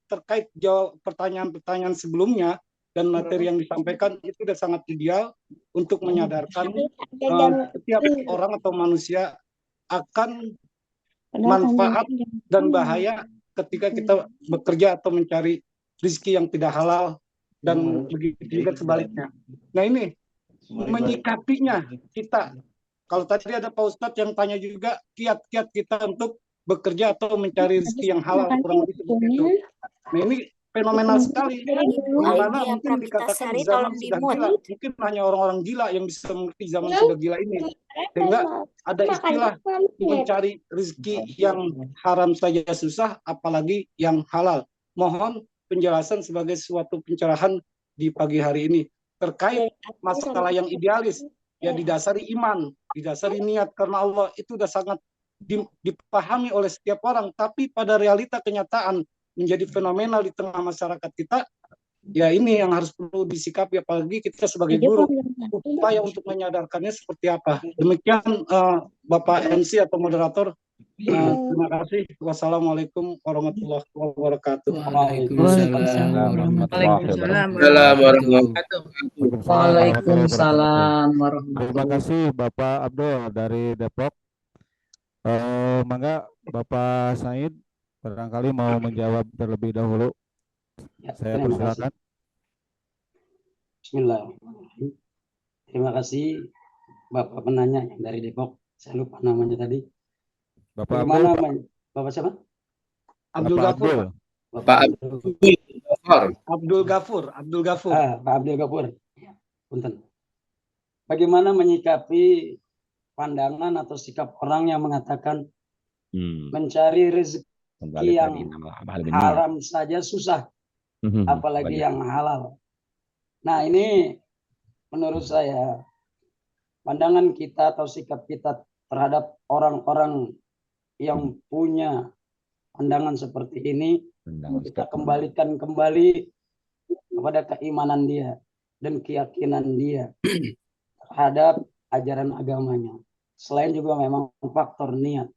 terkait jawab pertanyaan-pertanyaan sebelumnya dan materi yang disampaikan itu sudah sangat ideal untuk menyadarkan setiap orang atau manusia akan manfaat dan bahaya ketika kita bekerja atau mencari rezeki yang tidak halal dan begitu juga sebaliknya. Nah ini menyikapinya kita. Kalau tadi ada Pak Ustadz yang tanya juga kiat-kiat kita untuk bekerja atau mencari rezeki yang halal, kurang lebih seperti itu. Nah ini fenomenal sekali, dimana mungkin dikatakan zaman sudah gila, mungkin hanya orang-orang gila yang bisa mengerti zaman sudah gila ini, sehingga ada istilah mencari rezeki yang haram saja susah, apalagi yang halal. Mohon penjelasan sebagai suatu pencerahan di pagi hari ini terkait masalah yang idealis, ya didasari iman, didasari niat karena Allah, itu sudah sangat dipahami oleh setiap orang, tapi pada realita kenyataan menjadi fenomenal di tengah masyarakat kita, ya ini yang harus perlu disikapi, apalagi kita sebagai guru, upaya untuk menyadarkannya seperti apa. Demikian Bapak MC atau moderator, terima kasih. Wassalamualaikum warahmatullahi wabarakatuh. Waalaikumsalam warahmatullahi Terima kasih Bapak Abdul dari Depok. Mangga Bapak Said barangkali mau menjawab terlebih dahulu. Ya, Saya persilakan. Bismillahirrahmanirrahim. Terima kasih Bapak penanya yang dari Depok. Saya lupa namanya tadi. Bapak Bagaimana Abdul. Bapak siapa? Abdul Bapak Ghafur. Abdul. Bapak Abdul Ghafur. Abdul Ghafur. Pak Abdul Ghafur. Punten. Bagaimana menyikapi pandangan atau sikap orang yang mengatakan mencari rezeki yang haram saja susah, apalagi yang halal. Nah ini menurut saya pandangan kita atau sikap kita terhadap orang-orang yang punya pandangan seperti ini, kita kembalikan kembali kepada keimanan dia dan keyakinan dia terhadap ajaran agamanya. Selain juga memang faktor niat.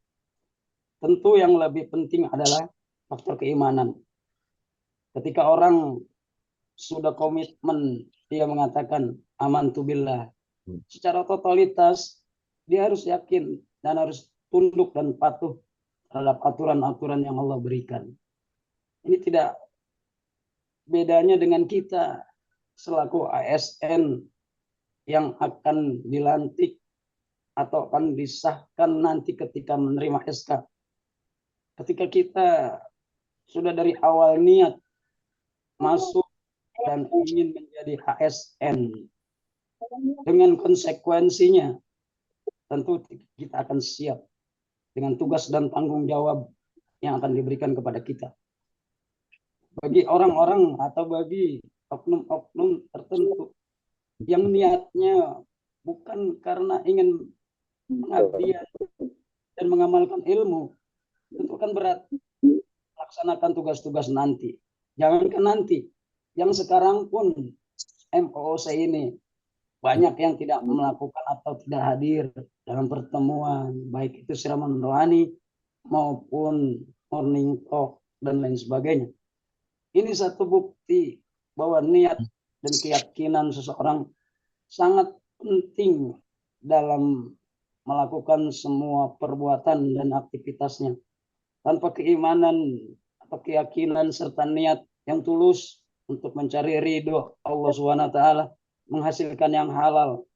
Tentu yang lebih penting adalah faktor keimanan. Ketika orang sudah komitmen, dia mengatakan amantu billah, secara totalitas dia harus yakin dan harus tunduk dan patuh terhadap aturan-aturan yang Allah berikan. Ini tidak bedanya dengan kita selaku ASN yang akan dilantik atau akan disahkan nanti ketika menerima SK. Ketika kita sudah dari awal niat masuk dan ingin menjadi ASN, dengan konsekuensinya, tentu kita akan siap dengan tugas dan tanggung jawab yang akan diberikan kepada kita. Bagi orang-orang atau bagi oknum-oknum tertentu yang niatnya bukan karena ingin mengabdian dan mengamalkan ilmu, tentu kan berat laksanakan tugas-tugas nanti. Jangankan nanti, yang sekarang pun MOOC ini banyak yang tidak melakukan atau tidak hadir dalam pertemuan, baik itu siraman rohani maupun morning talk dan lain sebagainya. Ini satu bukti bahwa niat dan keyakinan seseorang sangat penting dalam melakukan semua perbuatan dan aktivitasnya. Tanpa keimanan atau keyakinan serta niat yang tulus untuk mencari ridho Allah SWT, menghasilkan yang halal,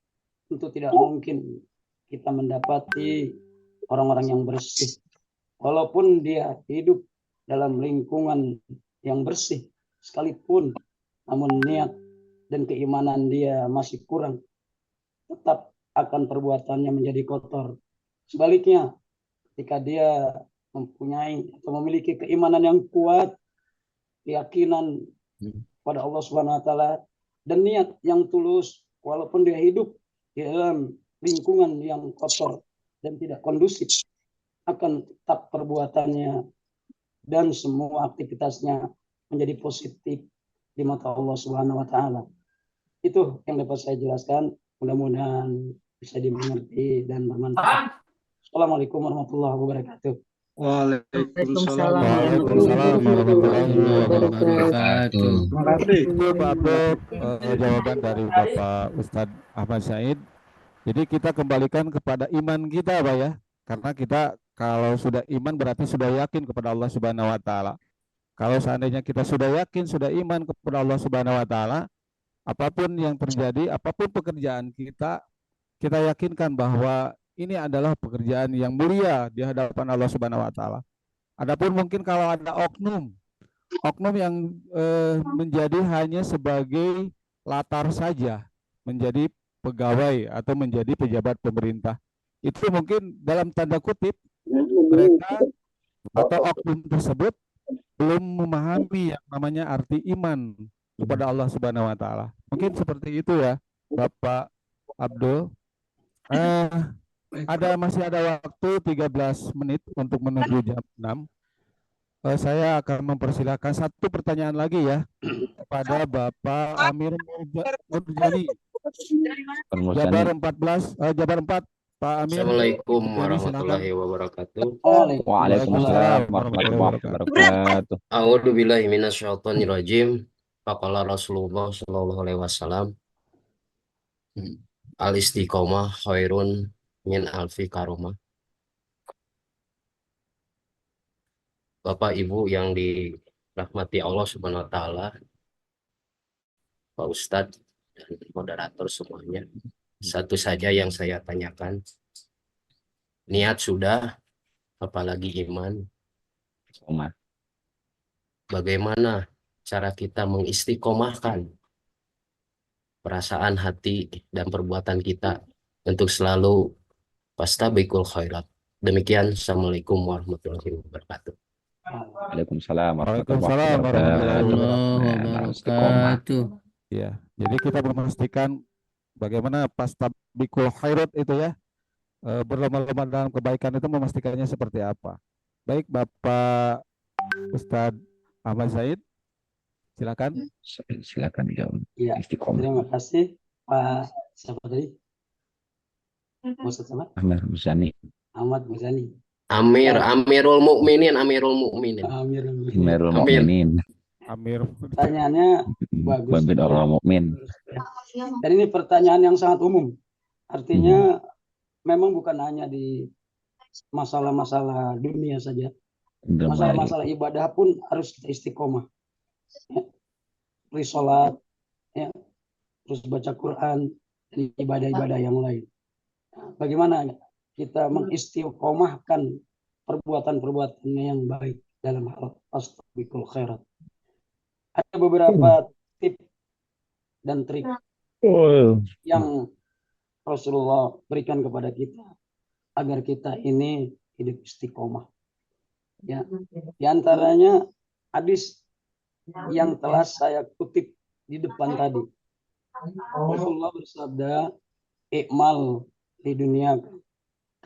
tentu tidak mungkin kita mendapati orang-orang yang bersih. Walaupun dia hidup dalam lingkungan yang bersih sekalipun, namun niat dan keimanan dia masih kurang, tetap akan perbuatannya menjadi kotor. Sebaliknya, ketika dia mempunyai atau memiliki keimanan yang kuat, keyakinan pada Allah Subhanahu wa taala dan niat yang tulus, walaupun dia hidup di dalam lingkungan yang kotor dan tidak kondusif, akan tetap perbuatannya dan semua aktivitasnya menjadi positif di mata Allah Subhanahu wa taala. Itu yang dapat saya jelaskan, mudah-mudahan bisa dimengerti dan bermanfaat. Assalamualaikum warahmatullahi wabarakatuh. Waalaikumsalam warahmatullahi wabarakatuh. Terima kasih. Itu Pak Abdul, jawaban dari Bapak Ustadz Ahmad Said. Jadi kita kembalikan kepada iman kita, Pak ya. Karena kita kalau sudah iman berarti sudah yakin kepada Allah Subhanahu wa taala. Kalau seandainya kita sudah yakin, sudah iman kepada Allah Subhanahu wa taala, apapun yang terjadi, apapun pekerjaan kita, kita yakinkan bahwa ini adalah pekerjaan yang mulia di hadapan Allah Subhanahu wa taala. Adapun mungkin kalau ada oknum yang menjadi hanya sebagai latar saja, menjadi pegawai atau menjadi pejabat pemerintah, itu mungkin dalam tanda kutip mereka atau oknum tersebut belum memahami yang namanya arti iman kepada Allah Subhanahu wa taala. Mungkin seperti itu ya, Bapak Abdul. Masih ada waktu 13 menit untuk menuju jam 6. Saya akan mempersilahkan satu pertanyaan lagi ya kepada Bapak Amir Nurjani. Jabar 4, Pak Amir. Assalamualaikum warahmatullahi wabarakatuh. Waalaikumsalam warahmatullahi wabarakatuh. A'udzu billahi minasyaitonir rajim. Faqala Rasulullah sallallahu alaihi wasallam, al istiqomah khairun min alfi karomah. Bapak Ibu yang dirahmati Allah Subhanahu wa taala, Pak Ustadz dan moderator semuanya. Satu saja yang saya tanyakan, niat sudah, apalagi iman. Bagaimana cara kita mengistiqomahkan perasaan hati dan perbuatan kita untuk selalu fastabiqul khairat. Demikian, Assalamualaikum warahmatullahi wabarakatuh. Waalaikumsalam Waalaikumsalam warahmatullahi wabarakatuh. Ya, jadi kita memastikan bagaimana fastabiqul khairat itu ya, berlomba-lomba dalam kebaikan itu memastikannya seperti apa. Baik, Bapak Ustadz Ahmad Said, silakan. Silakan dijawab. Ya, terima kasih Pak. Siapa tadi? Ustadz Ahmad? Ahmad Muzani. Ahmad Muzani. Amirul Mukminin. Pertanyaannya bagus. Orang mukmin. Dan ini pertanyaan yang sangat umum. Artinya memang bukan hanya di masalah-masalah dunia saja. Masalah-masalah ibadah pun harus kita istiqomah. Ya. Terus sholat, ya. Terus baca Quran, dan ibadah-ibadah yang lain. Bagaimana kita mengistiqomahkan perbuatan-perbuatan yang baik dalam hal fastabiqul khairat. Ada beberapa tip dan trik yang Rasulullah berikan kepada kita agar kita ini hidup istiqomah. Ya, di antaranya hadis yang telah saya kutip di depan tadi. Rasulullah bersabda, "I'mal di dunia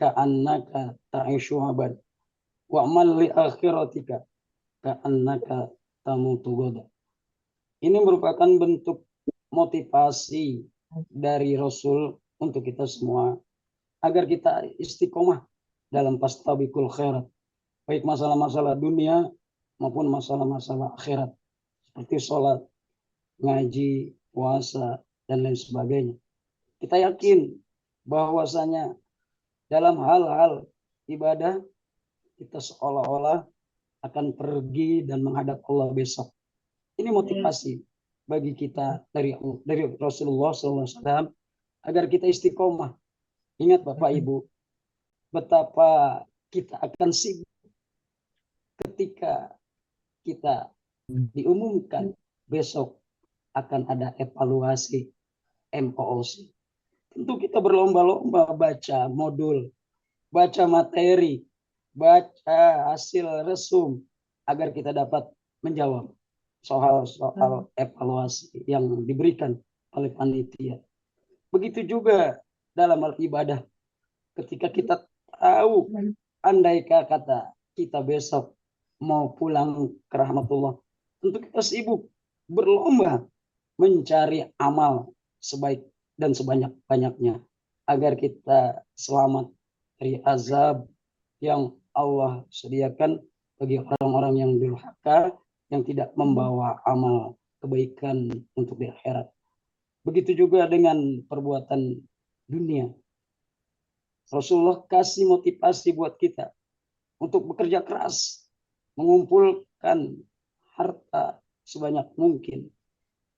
ka'annaka ta'ishu abad wa'mal li akhiratika ka'annaka tamutu goda." Ini merupakan bentuk motivasi dari Rasul untuk kita semua agar kita istiqomah dalam fastabiqul khairat, baik masalah-masalah dunia maupun masalah-masalah akhirat seperti sholat, ngaji, puasa, dan lain sebagainya. Kita yakin bahwasanya dalam hal-hal ibadah kita seolah-olah akan pergi dan menghadap Allah besok. Ini motivasi bagi kita dari Rasulullah SAW agar kita istiqomah. Ingat Bapak Ibu, betapa kita akan sibuk ketika kita diumumkan besok akan ada evaluasi MOOC. Tentu kita berlomba-lomba baca modul, baca materi, baca hasil resum agar kita dapat menjawab soal-soal evaluasi yang diberikan oleh panitia. Begitu juga dalam hal ibadah, ketika kita tahu andai kata kita besok mau pulang ke rahmatullah, tentu kita sibuk berlomba mencari amal sebaik dan sebanyak-banyaknya agar kita selamat dari azab yang Allah sediakan bagi orang-orang yang durhaka, yang tidak membawa amal kebaikan untuk di akhirat. Begitu juga dengan perbuatan dunia. Rasulullah kasih motivasi buat kita untuk bekerja keras, mengumpulkan harta sebanyak mungkin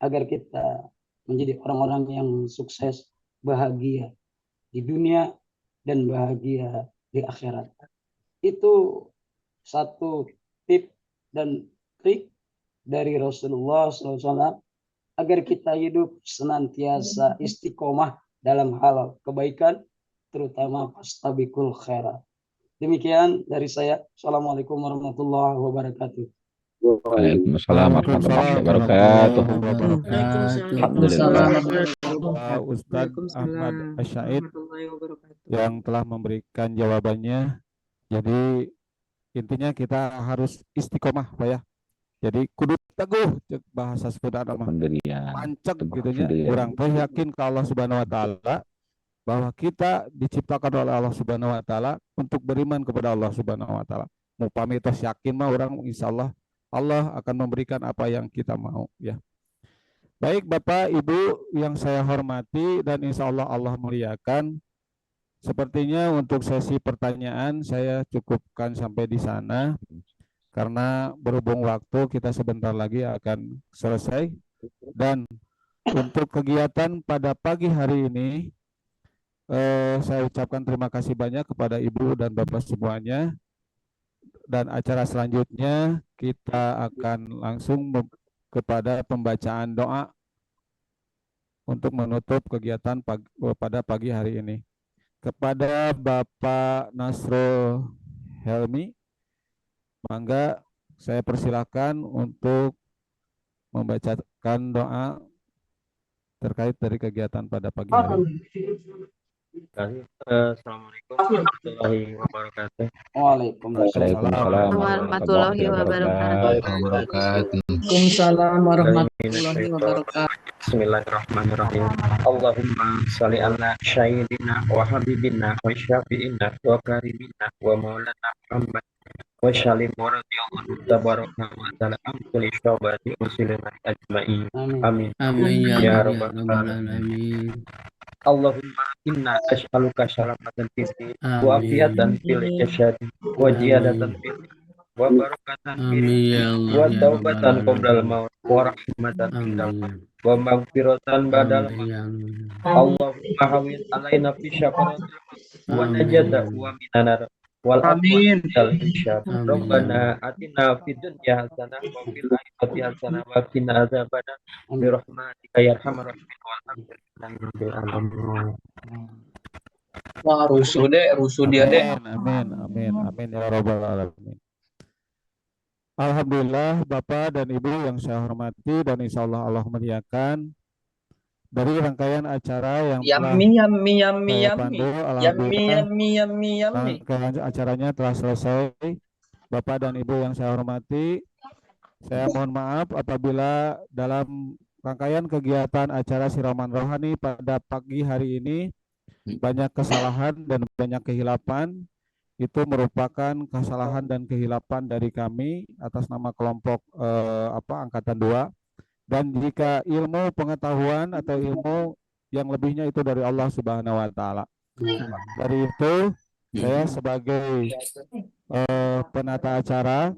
agar kita menjadi orang-orang yang sukses, bahagia di dunia dan bahagia di akhirat. Itu satu tip dan trik dari Rasulullah SAW agar kita hidup senantiasa istiqomah dalam hal kebaikan, terutama fastabiqul khairat. Demikian dari saya. Assalamualaikum warahmatullahi wabarakatuh. Waalaikumsalam warahmatullahi wabarakatuh. Alhamdulillah. Ustadz Ahmad Asyaid yang telah memberikan jawabannya. Jadi intinya kita harus istiqomah, Pak ya. Jadi kudu teguh bahasa sebenarnya mah. Pancek gitu nya. Orang teh yakin ke Allah Subhanahu wa taala bahwa kita diciptakan oleh Allah Subhanahu wa taala untuk beriman kepada Allah Subhanahu wa taala. Mau pamitos yakin mah orang insyaallah Allah akan memberikan apa yang kita mau ya. Baik Bapak Ibu yang saya hormati dan insya Allah Allah muliakan. Sepertinya untuk sesi pertanyaan saya cukupkan sampai di sana. Karena berhubung waktu kita sebentar lagi akan selesai. Dan untuk kegiatan pada pagi hari ini, saya ucapkan terima kasih banyak kepada Ibu dan Bapak semuanya. Dan acara selanjutnya kita akan langsung kepada pembacaan doa untuk menutup kegiatan pada pagi hari ini. Kepada Bapak Nasrul Helmi, mangga saya persilakan untuk membacakan doa terkait dari kegiatan pada pagi hari ini. Assalamualaikum warahmatullahi wabarakatuh. Waalaikumsalam warahmatullahi wabarakatuh. Waalaikumsalam warahmatullahi wabarakatuh. Bismillahirrahmanirrahim. Allahumma sholli ala sayyidina wa habibina wa syafi'ina wa karimina wa maulana Muhammad wa sholli wa radhiyallahu tabaraka wa ta'ala an kulli syabati muslimin ajma'in. Amin. Amin Ya ya rabbal rabbal alamin. alamin. Allahumma inna as'aluka salamatan fid din wa Amin. afiyatan fil jasadi wa ziyadatan fil wa barakatan fil Amin ya Allah wa ya taubatan rabbal qoblal alamin. maut wa rahmatan indal Amin. maut wa maghfiratan badal Amin maut. ya Allah. Allahumma hawwin alaina fi syafaratil maut wa Amin ya najata Allah. wa minan nar والآمين الإرشاد آمين. ربنا آتنا في الدنيا حسنة وفي الآخرة حسنة وقنا عذاب النار برحمتك يا أرحم الراحمين والحمد لله رب العالمين. Wah, rusuh dia deh. Amin, amin, amin ya rabbal alamin. Alhamdulillah, Bapak dan Ibu yang saya hormati dan insya Allah muliakan, dari rangkaian acara yang telah Yummy. saya pandu, alhamdulillah Yummy. rangkaian acaranya telah selesai. Bapak dan Ibu yang saya hormati, saya mohon maaf apabila dalam rangkaian kegiatan acara siraman rohani pada pagi hari ini banyak kesalahan dan banyak kehilapan. Itu merupakan kesalahan dan kehilapan dari kami atas nama kelompok Angkatan 2. Dan jika ilmu pengetahuan atau ilmu yang lebihnya itu dari Allah Subhanahu wa taala. Dari itu saya sebagai penata acara,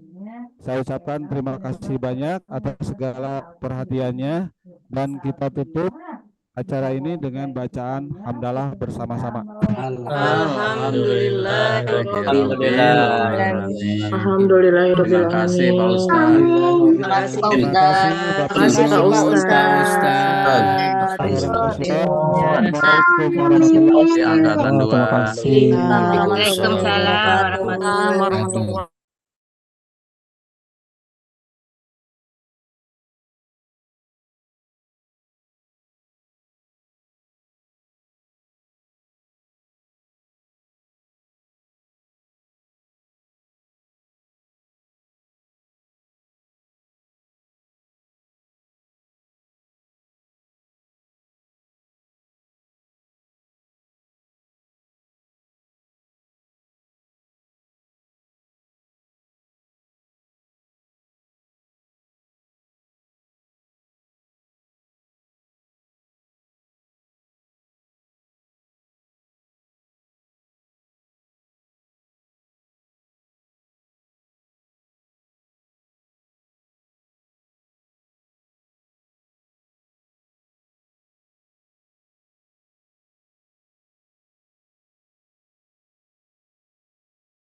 saya ucapkan terima kasih banyak atas segala perhatiannya, dan kita tutup acara ini dengan bacaan hamdalah bersama-sama. Alhamdulillah. Alhamdulillahirabbil Terima kasih Pak alamin. Ustaz. Terima kasih Pak Ustaz. Assalamualaikum warahmatullahi wabarakatuh. Angkatan 2. Waalaikumsalam warahmatullahi wabarakatuh.